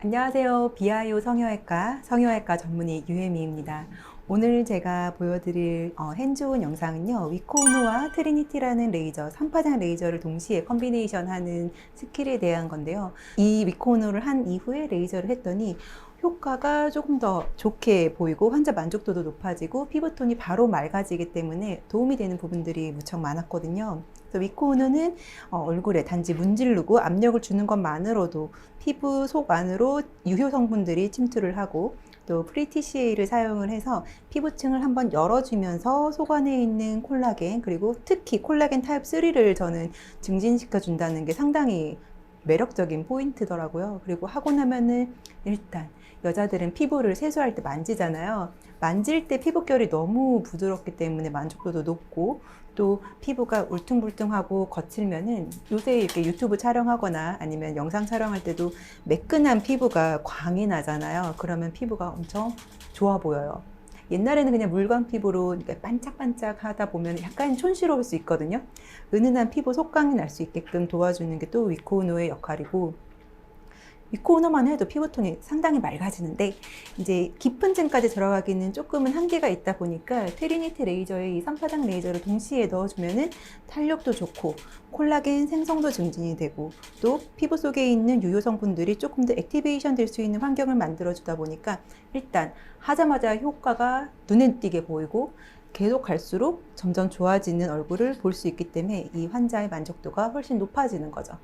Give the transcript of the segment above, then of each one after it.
안녕하세요. 비아이오 성형외과 전문의 유혜미입니다. 오늘 제가 보여드릴 핸즈온 영상은요. 위코우노와 트리니티라는 레이저, 3파장 레이저를 동시에 컨비네이션 하는 스킬에 대한 건데요. 이 위코우노를 한 이후에 레이저를 했더니 효과가 조금 더 좋게 보이고 환자 만족도도 높아지고 피부톤이 바로 맑아지기 때문에 도움이 되는 부분들이 무척 많았거든요. 위코우노는 얼굴에 단지 문지르고 압력을 주는 것만으로도 피부 속 안으로 유효 성분들이 침투를 하고 또 프리티시에이를 사용을 해서 피부층을 한번 열어주면서 속 안에 있는 콜라겐 그리고 특히 콜라겐 타입 3를 저는 증진시켜 준다는 게 상당히 매력적인 포인트더라고요. 그리고 하고 나면은 일단 여자들은 피부를 세수할 때 만지잖아요. 만질 때 피부결이 너무 부드럽기 때문에 만족도도 높고 또 피부가 울퉁불퉁하고 거칠면은 요새 이렇게 유튜브 촬영하거나 아니면 영상 촬영할 때도 매끈한 피부가 광이 나잖아요. 그러면 피부가 엄청 좋아 보여요. 옛날에는 그냥 물광 피부로 반짝반짝 하다 보면 약간 촌스러울 수 있거든요. 은은한 피부 속광이 날 수 있게끔 도와주는 게 또 위코우노의 역할이고, 위코우노만 해도 피부톤이 상당히 맑아지는데 이제 깊은 층까지 들어가기는 조금은 한계가 있다 보니까 트리니티 레이저의 이 3파장 레이저를 동시에 넣어주면은 탄력도 좋고 콜라겐 생성도 증진이 되고 또 피부 속에 있는 유효 성분들이 조금 더 액티베이션 될 수 있는 환경을 만들어 주다 보니까 일단 하자마자 효과가 눈에 띄게 보이고 계속 갈수록 점점 좋아지는 얼굴을 볼 수 있기 때문에 이 환자의 만족도가 훨씬 높아지는 거죠.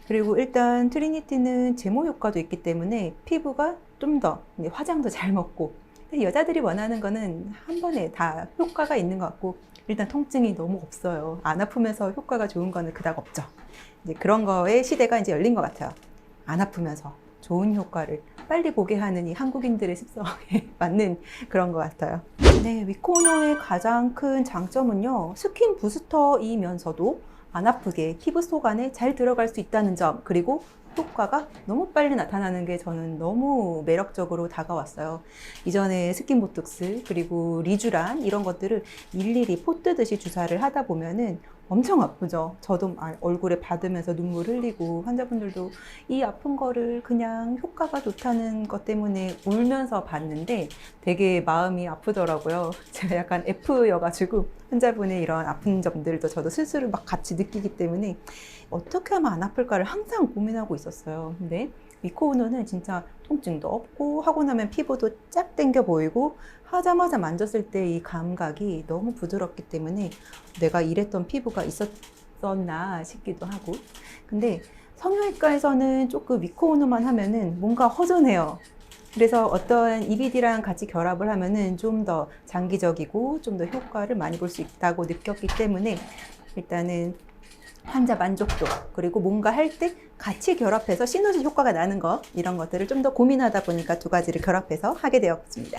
그리고 일단 트리니티는 제모 효과도 있기 때문에 피부가 좀 더 화장도 잘 먹고, 여자들이 원하는 거는 한 번에 다 효과가 있는 것 같고 일단 통증이 너무 없어요. 안 아프면서 효과가 좋은 거는 그닥 없죠. 이제 그런 거의 시대가 이제 열린 것 같아요. 안 아프면서 좋은 효과를 빨리 보게 하는 이 한국인들의 습성에 맞는 그런 것 같아요. 네, 위코노의 가장 큰 장점은요, 스킨 부스터이면서도 안 아프게 피부 속 안에 잘 들어갈 수 있다는 점, 그리고 효과가 너무 빨리 나타나는 게 저는 너무 매력적으로 다가왔어요. 이전에 스킨 보톡스 그리고 리쥬란 이런 것들을 일일이 포 뜨듯이 주사를 하다 보면은 엄청 아프죠. 저도 얼굴에 받으면서 눈물 흘리고 환자분들도 이 아픈 거를 그냥 효과가 좋다는 것 때문에 울면서 봤는데 되게 마음이 아프더라고요. 제가 약간 F여가지고 환자분의 이런 아픈 점들도 저도 스스로 막 같이 느끼기 때문에 어떻게 하면 안 아플까를 항상 고민하고 있었어요. 근데 위코우노는 진짜 통증도 없고 하고 나면 피부도 쫙 당겨 보이고 하자마자 만졌을 때 이 감각이 너무 부드럽기 때문에 내가 이랬던 피부가 있었나 싶기도 하고, 근데 성형외과에서는 조금 위코우노만 하면은 뭔가 허전해요. 그래서 어떤 EBD랑 같이 결합을 하면은 좀 더 장기적이고 좀 더 효과를 많이 볼 수 있다고 느꼈기 때문에 일단은 환자 만족도 그리고 뭔가 할 때 같이 결합해서 시너지 효과가 나는 거, 이런 것들을 좀 더 고민하다 보니까 두 가지를 결합해서 하게 되었습니다.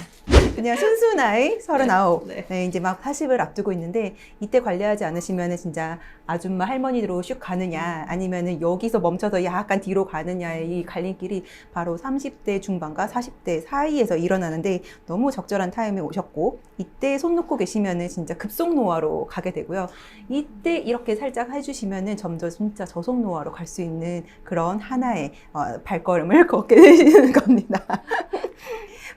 그냥 순수 나이 39. 네, 이제 막 40을 앞두고 있는데 이때 관리하지 않으시면 진짜 아줌마 할머니로 슉 가느냐 아니면은 여기서 멈춰서 약간 뒤로 가느냐의 이 갈림길이 바로 30대 중반과 40대 사이에서 일어나는데 너무 적절한 타임에 오셨고, 이때 손 놓고 계시면은 진짜 급속 노화로 가게 되고요. 이때 이렇게 살짝 해주시면은 점점 진짜 저속 노화로 갈 수 있는 그런 하나의 발걸음을 걷게 되시는 겁니다.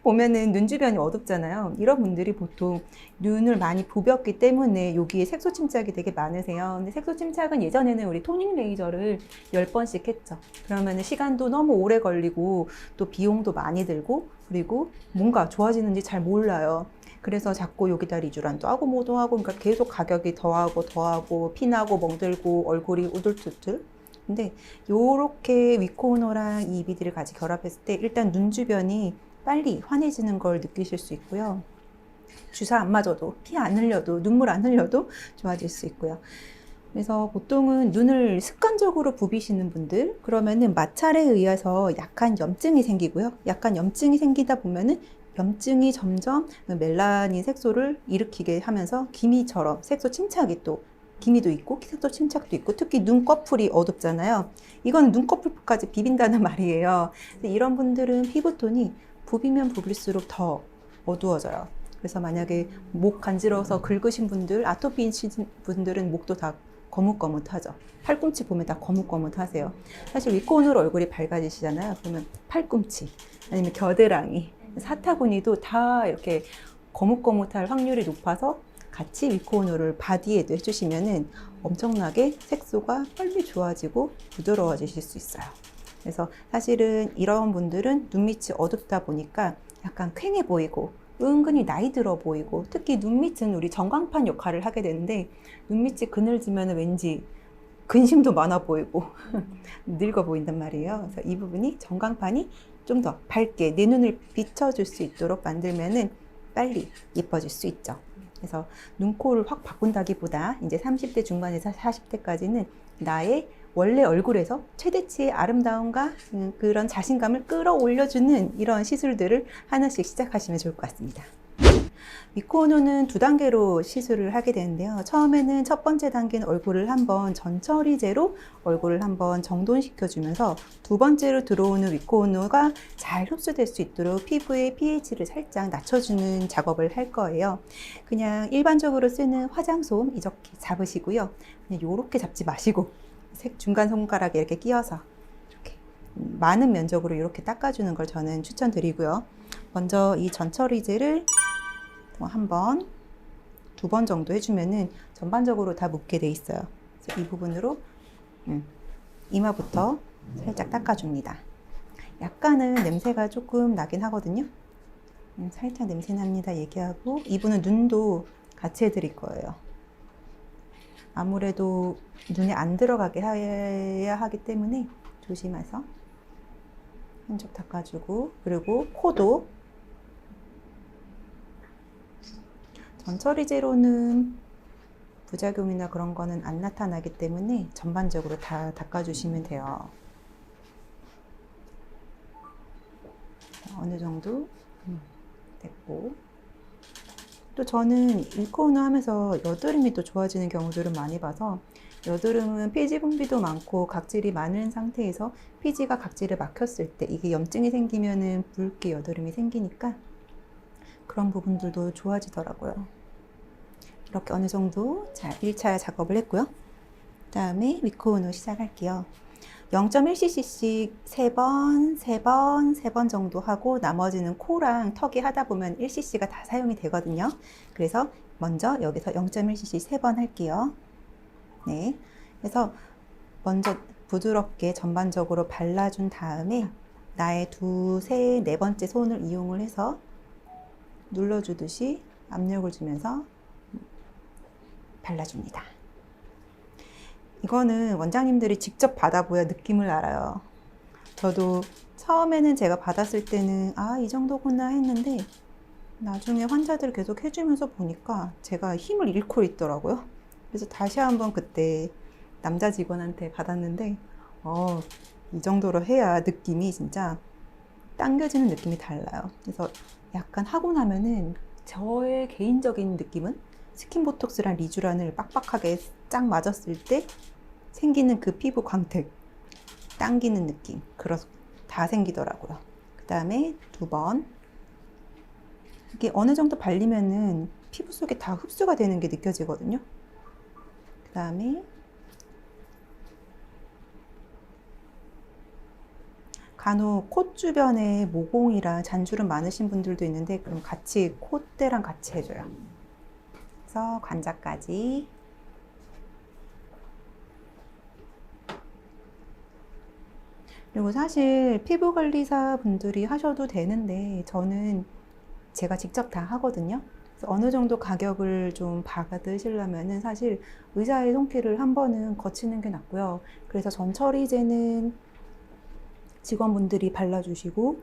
보면은 눈 주변이 어둡잖아요. 이런 분들이 보통 눈을 많이 부볐기 때문에 여기에 색소 침착이 되게 많으세요. 근데 색소 침착은 예전에는 우리 토닝 레이저를 10번씩 했죠. 그러면은 시간도 너무 오래 걸리고 또 비용도 많이 들고 그리고 뭔가 좋아지는지 잘 몰라요. 그래서 자꾸 여기다 리쥬란도 하고 뭐도 하고, 그러니까 계속 가격이 더하고 피나고 멍들고 얼굴이 우둘투둘. 근데 요렇게 위코우노랑 이 EBD를 같이 결합했을 때 일단 눈 주변이 빨리 환해지는 걸 느끼실 수 있고요. 주사 안 맞아도 피 안 흘려도 눈물 안 흘려도 좋아질 수 있고요. 그래서 보통은 눈을 습관적으로 부비시는 분들, 그러면은 마찰에 의해서 약간 염증이 생기고요. 약간 염증이 생기다 보면은 염증이 점점 멜라닌 색소를 일으키게 하면서 기미처럼 색소 침착이 또 기미도 있고 색소 침착도 있고, 특히 눈꺼풀이 어둡잖아요. 이건 눈꺼풀까지 비빈다는 말이에요. 이런 분들은 피부톤이 부비면 부빌수록 더 어두워져요. 그래서 만약에 목 간지러워서 긁으신 분들, 아토피인 분들은 목도 다 거뭇거뭇하죠. 팔꿈치 보면 다 거뭇거뭇하세요. 사실 윗코너로 얼굴이 밝아지시잖아요. 그러면 팔꿈치 아니면 겨드랑이, 사타구니도 다 이렇게 거뭇거뭇할 확률이 높아서 같이 윗코너를 바디에도 해주시면은 엄청나게 색소가 빨리 좋아지고 부드러워지실 수 있어요. 그래서 사실은 이런 분들은 눈밑이 어둡다 보니까 약간 퀭해 보이고 은근히 나이 들어 보이고, 특히 눈밑은 우리 전광판 역할을 하게 되는데 눈밑이 그늘지면 왠지 근심도 많아 보이고 늙어 보인단 말이에요. 그래서 이 부분이 전광판이 좀 더 밝게 내 눈을 비춰줄 수 있도록 만들면은 빨리 예뻐질 수 있죠. 그래서 눈코를 확 바꾼다기보다 이제 30대 중반에서 40대까지는 나의 원래 얼굴에서 최대치의 아름다움과 그런 자신감을 끌어올려주는 이런 시술들을 하나씩 시작하시면 좋을 것 같습니다. 윗코너는 2단계로 시술을 하게 되는데요. 처음에는 첫 번째 단계는 얼굴을 한번 전처리제로 얼굴을 한번 정돈시켜주면서, 두 번째로 들어오는 윗코너가 잘 흡수될 수 있도록 피부의 pH를 살짝 낮춰주는 작업을 할 거예요. 그냥 일반적으로 쓰는 화장솜 이렇게 잡으시고요. 그냥 이렇게 잡지 마시고 중간 손가락에 이렇게 끼워서 이렇게 많은 면적으로 이렇게 닦아주는 걸 저는 추천드리고요. 먼저 이 전처리제를 한 번, 2번 정도 해주면은 전반적으로 다 묻게 돼 있어요. 그래서 이 부분으로 이마부터 살짝 닦아줍니다. 약간은 냄새가 조금 나긴 하거든요. 살짝 냄새 납니다 얘기하고, 이분은 눈도 같이 해드릴 거예요. 아무래도 눈에 안 들어가게 해야 하기 때문에 조심해서 한쪽 닦아주고, 그리고 코도 전처리제로는 부작용이나 그런 거는 안 나타나기 때문에 전반적으로 다 닦아주시면 돼요. 어느 정도 됐고, 또 저는 윗코너 하면서 여드름이 또 좋아지는 경우들을 많이 봐서, 여드름은 피지 분비도 많고 각질이 많은 상태에서 피지가 각질에 막혔을 때 이게 염증이 생기면은 붉게 여드름이 생기니까 그런 부분들도 좋아지더라고요. 이렇게 어느 정도 자 1차 작업을 했고요. 그 다음에 윗코너 시작할게요. 0.1cc씩 3번, 3번, 3번 정도 하고, 나머지는 코랑 턱이 하다 보면 1cc가 다 사용이 되거든요. 그래서 먼저 여기서 0.1cc 3번 할게요. 네. 그래서 먼저 부드럽게 전반적으로 발라준 다음에 나의 2, 3, 4번째 손을 이용을 해서 눌러주듯이 압력을 주면서 발라줍니다. 이거는 원장님들이 직접 받아보야 느낌을 알아요. 저도 처음에는 제가 받았을 때는 이 정도구나 했는데, 나중에 환자들 계속 해주면서 보니까 제가 힘을 잃고 있더라고요. 그래서 다시 한번 그때 남자 직원한테 받았는데 이 정도로 해야 느낌이 진짜 당겨지는 느낌이 달라요. 그래서 약간 하고 나면은 저의 개인적인 느낌은 스킨보톡스랑 리쥬란을 빡빡하게 쫙 맞았을 때 생기는 그 피부 광택, 당기는 느낌, 그래서 다 생기더라고요. 그 다음에 2번. 이게 어느 정도 발리면은 피부 속에 다 흡수가 되는 게 느껴지거든요. 그 다음에 간혹 콧 주변에 모공이랑 잔주름 많으신 분들도 있는데, 그럼 같이 콧대랑 같이 해줘요. 그래서 관자까지. 그리고 사실 피부관리사 분들이 하셔도 되는데, 저는 제가 직접 다 하거든요. 그래서 어느 정도 가격을 좀 받으시려면은 사실 의사의 손길을 한 번은 거치는 게 낫고요. 그래서 전처리제는 직원분들이 발라주시고,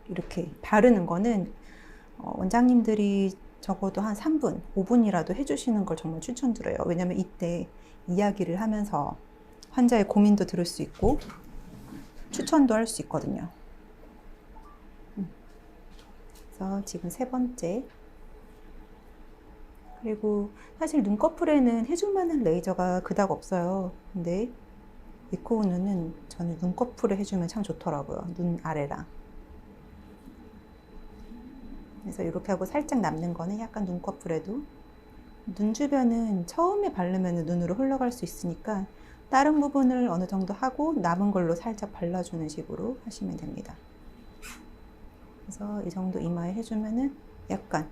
이렇게 바르는 거는 원장님들이 적어도 한 3분, 5분이라도 해주시는 걸 정말 추천드려요. 왜냐면 이때 이야기를 하면서 환자의 고민도 들을 수 있고 추천도 할 수 있거든요. 그래서 지금 3번째. 그리고 사실 눈꺼풀에는 해줄 만한 레이저가 그닥 없어요. 근데 윗코너는 저는 눈꺼풀에 해주면 참 좋더라고요. 눈 아래랑. 그래서 이렇게 하고 살짝 남는 거는 약간 눈꺼풀에도 눈 주변은 처음에 바르면 눈으로 흘러갈 수 있으니까 다른 부분을 어느 정도 하고 남은 걸로 살짝 발라주는 식으로 하시면 됩니다. 그래서 이 정도 이마에 해주면은 약간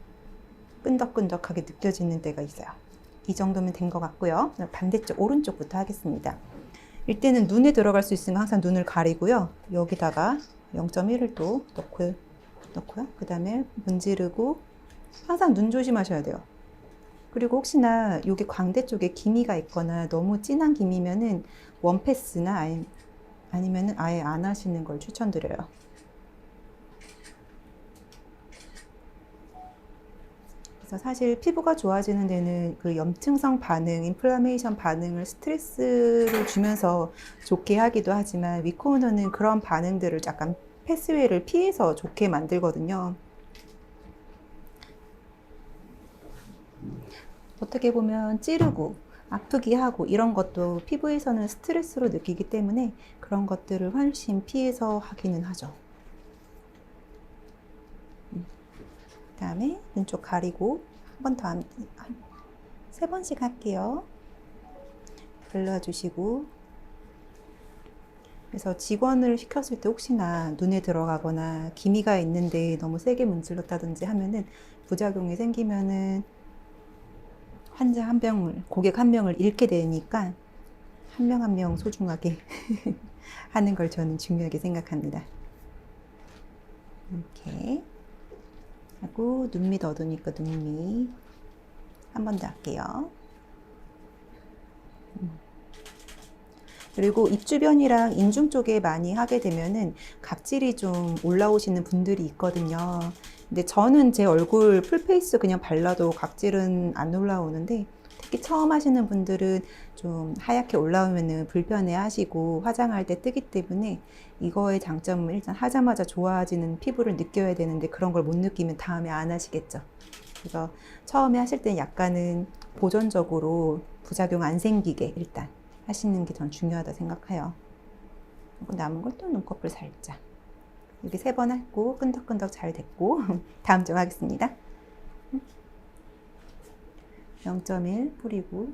끈적끈적하게 느껴지는 때가 있어요. 이 정도면 된 것 같고요. 반대쪽 오른쪽부터 하겠습니다. 이때는 눈에 들어갈 수 있으면 항상 눈을 가리고요. 여기다가 0.1을 또 넣고요. 그 다음에 문지르고 항상 눈 조심하셔야 돼요. 그리고 혹시나 여기 광대 쪽에 기미가 있거나 너무 진한 기미면은 원패스나 아니면은 아예 안 하시는 걸 추천드려요. 그래서 사실 피부가 좋아지는 데는 그 염증성 반응, 인플라메이션 반응을 스트레스를 주면서 좋게 하기도 하지만 위코너는 그런 반응들을 약간 패스웨이를 피해서 좋게 만들거든요. 어떻게 보면 찌르고 아프기 하고 이런 것도 피부에서는 스트레스로 느끼기 때문에 그런 것들을 훨씬 피해서 하기는 하죠. 그 다음에 눈쪽 가리고 한 번 더, 세 번씩 할게요. 발라주시고. 그래서 직원을 시켰을 때 혹시나 눈에 들어가거나 기미가 있는데 너무 세게 문질렀다든지 하면은 부작용이 생기면은 환자 한 명을, 고객 한 명을 잃게 되니까 한 명 한 명 소중하게 하는 걸 저는 중요하게 생각합니다. 이렇게 하고 눈 밑 어두우니까 눈 밑 한 번 더 할게요. 그리고 입 주변이랑 인중 쪽에 많이 하게 되면은 각질이 좀 올라오시는 분들이 있거든요. 근데 저는 제 얼굴 풀페이스 그냥 발라도 각질은 안 올라오는데 특히 처음 하시는 분들은 좀 하얗게 올라오면은 불편해 하시고 화장할 때 뜨기 때문에 이거의 장점은 일단 하자마자 좋아지는 피부를 느껴야 되는데 그런 걸 못 느끼면 다음에 안 하시겠죠. 그래서 처음에 하실 때 약간은 보존적으로 부작용 안 생기게 일단 하시는 게 전 중요하다 생각해요. 남은 걸 또 눈꺼풀 살짝. 여기 3번 했고 끈덕끈덕 잘 됐고 다음 점 하겠습니다. 0.1 뿌리고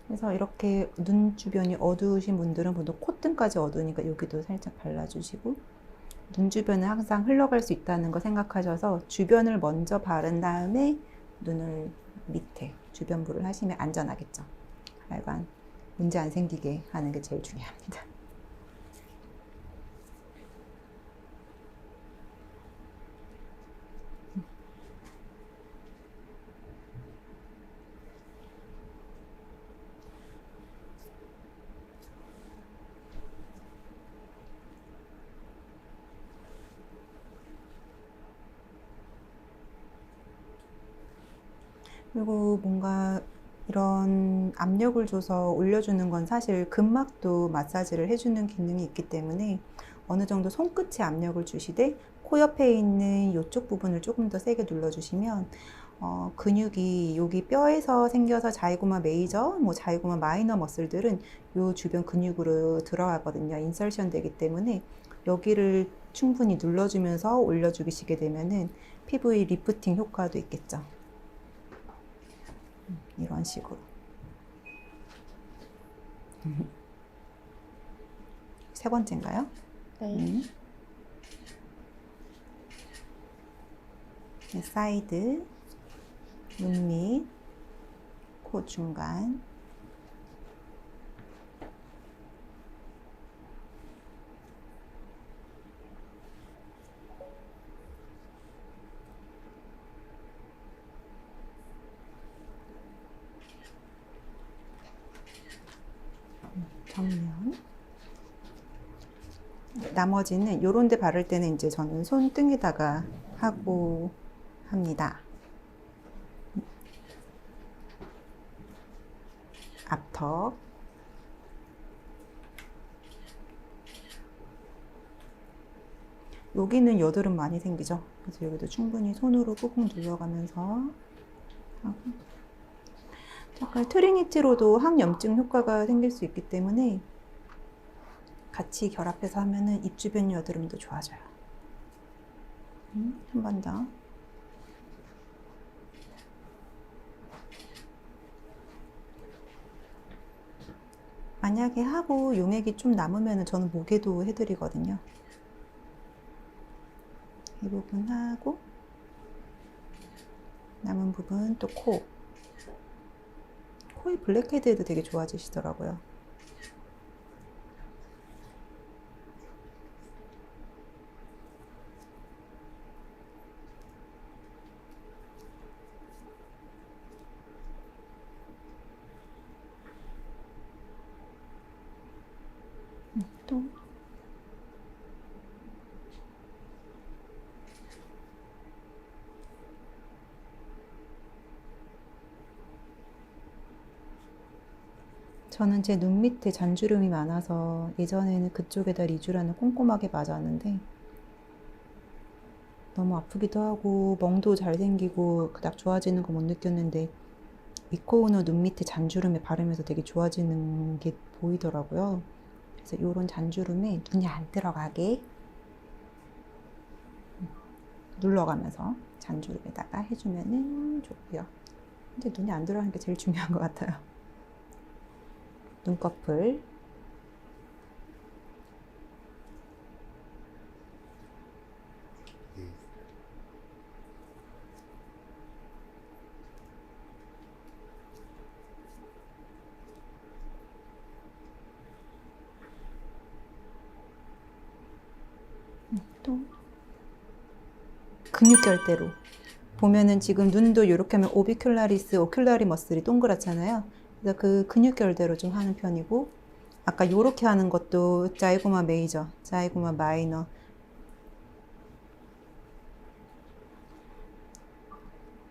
그래서 이렇게 눈 주변이 어두우신 분들은 보통 콧등까지 어두우니까 여기도 살짝 발라주시고 눈 주변은 항상 흘러갈 수 있다는 거 생각하셔서 주변을 먼저 바른 다음에 눈을 밑에 주변부를 하시면 안전하겠죠. 하여간 문제 안 생기게 하는 게 제일 중요합니다. 그리고 뭔가 이런 압력을 줘서 올려주는 건 사실 근막도 마사지를 해주는 기능이 있기 때문에 어느 정도 손끝에 압력을 주시되 코 옆에 있는 이쪽 부분을 조금 더 세게 눌러주시면 근육이 여기 뼈에서 생겨서 자이고마 메이저, 뭐 자이고마 마이너 머슬들은 요 주변 근육으로 들어가거든요. 인설션 되기 때문에 여기를 충분히 눌러주면서 올려주시게 되면은 피부의 리프팅 효과도 있겠죠. 이런 식으로. 세 번째인가요? 네. 네, 사이드, 눈 밑, 코 중간. 정면. 나머지는 요런 데 바를 때는 이제 저는 손등에다가 하고 합니다. 앞턱. 여기는 여드름 많이 생기죠. 그래서 여기도 충분히 손으로 꾹꾹 눌러가면서 하고. 약간 트리니티로도 항염증 효과가 생길 수 있기 때문에 같이 결합해서 하면은 입 주변 여드름도 좋아져요. 한 번 더. 만약에 하고 용액이 좀 남으면 저는 목에도 해드리거든요. 이 부분 하고 남은 부분 또 코. 코의 블랙헤드에도 되게 좋아지시더라고요. 또 저는 제 눈 밑에 잔주름이 많아서 예전에는 그쪽에다 리쥬란을 꼼꼼하게 맞았는데 너무 아프기도 하고 멍도 잘 생기고 그닥 좋아지는 거 못 느꼈는데 위코우노 눈 밑에 잔주름에 바르면서 되게 좋아지는 게 보이더라고요. 그래서 이런 잔주름에 눈이 안 들어가게 눌러가면서 잔주름에다가 해주면은 좋고요. 근데 눈이 안 들어가는 게 제일 중요한 것 같아요. 눈꺼풀. 또 근육결대로 보면은 지금 눈도 이렇게 하면 오비큘라리스, 오큘라리 머슬이 동그랗잖아요. 그래서 그 근육결대로 좀 하는 편이고, 아까 이렇게 하는 것도 자이고마 메이저, 자이고마 마이너.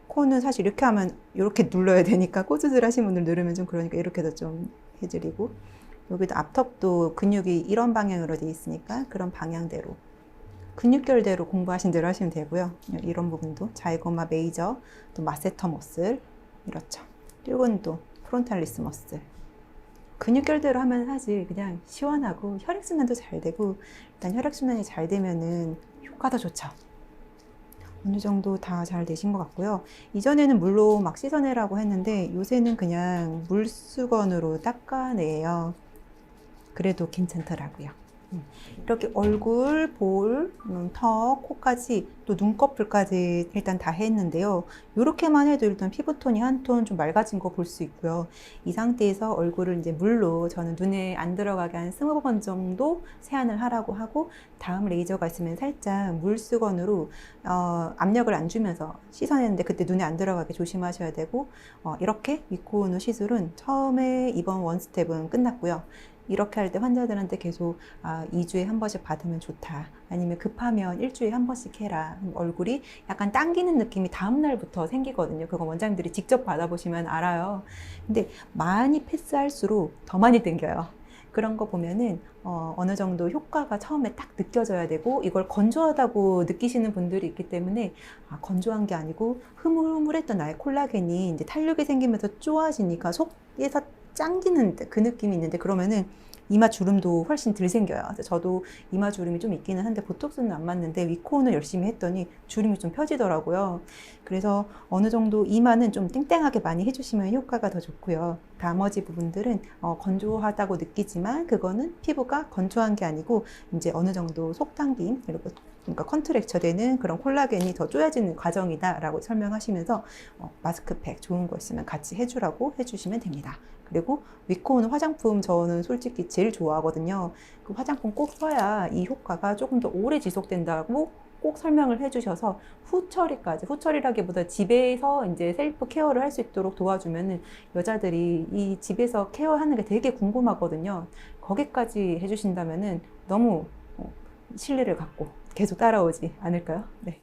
코는 사실 이렇게 하면 이렇게 눌러야 되니까 코 수술 하신 분들 누르면 좀 그러니까 이렇게도 좀 해드리고, 여기도 앞턱도 근육이 이런 방향으로 돼 있으니까 그런 방향대로 근육결대로 공부하신 대로 하시면 되고요. 이런 부분도 자이고마 메이저, 또 마세터 머슬 이렇죠. 이건 또 프론탈리스 머슬. 근육결대로 하면 사실 그냥 시원하고 혈액순환도 잘 되고, 일단 혈액순환이 잘 되면은 효과도 좋죠. 어느 정도 다 잘 되신 것 같고요. 이전에는 물로 막 씻어내라고 했는데 요새는 그냥 물수건으로 닦아내요. 그래도 괜찮더라고요. 이렇게 얼굴, 볼, 턱, 코까지 또 눈꺼풀까지 일단 다 했는데요. 이렇게만 해도 일단 피부톤이 한 톤 좀 맑아진 거 볼 수 있고요. 이 상태에서 얼굴을 이제 물로 저는 눈에 안 들어가게 한 20번 정도 세안을 하라고 하고, 다음 레이저가 있으면 살짝 물수건으로 압력을 안 주면서 씻어내는데 그때 눈에 안 들어가게 조심하셔야 되고, 이렇게 위코우노 시술은 처음에 이번 원 스텝은 끝났고요. 이렇게 할 때 환자들한테 계속 2주에 한 번씩 받으면 좋다, 아니면 급하면 일주일에 한 번씩 해라. 얼굴이 약간 당기는 느낌이 다음 날부터 생기거든요. 그거 원장님들이 직접 받아보시면 알아요. 근데 많이 패스할수록 더 많이 당겨요. 그런 거 보면은 어느 정도 효과가 처음에 딱 느껴져야 되고, 이걸 건조하다고 느끼시는 분들이 있기 때문에 건조한 게 아니고 흐물흐물했던 나의 콜라겐이 이제 탄력이 생기면서 좋아지니까 속에서 당기는 그 느낌이 있는데, 그러면은 이마 주름도 훨씬 덜 생겨요. 저도 이마 주름이 좀 있기는 한데 보톡스는 안 맞는데 위코우는 열심히 했더니 주름이 좀 펴지더라고요. 그래서 어느 정도 이마는 좀 땡땡하게 많이 해주시면 효과가 더 좋고요. 나머지 부분들은 건조하다고 느끼지만 그거는 피부가 건조한 게 아니고 이제 어느 정도 속당김, 그리고 그러니까 컨트랙처 되는 그런 콜라겐이 더 쪼여지는 과정이다 라고 설명하시면서 마스크팩 좋은 거 있으면 같이 해주라고 해주시면 됩니다. 그리고 위코우는 화장품 저는 솔직히 제일 좋아하거든요. 그 화장품 꼭 써야 이 효과가 조금 더 오래 지속된다고 꼭 설명을 해주셔서 후처리까지, 후처리라기보다 집에서 이제 셀프 케어를 할 수 있도록 도와주면은 여자들이 이 집에서 케어하는 게 되게 궁금하거든요. 거기까지 해주신다면은 너무 신뢰를 갖고 계속 따라오지 않을까요? 네.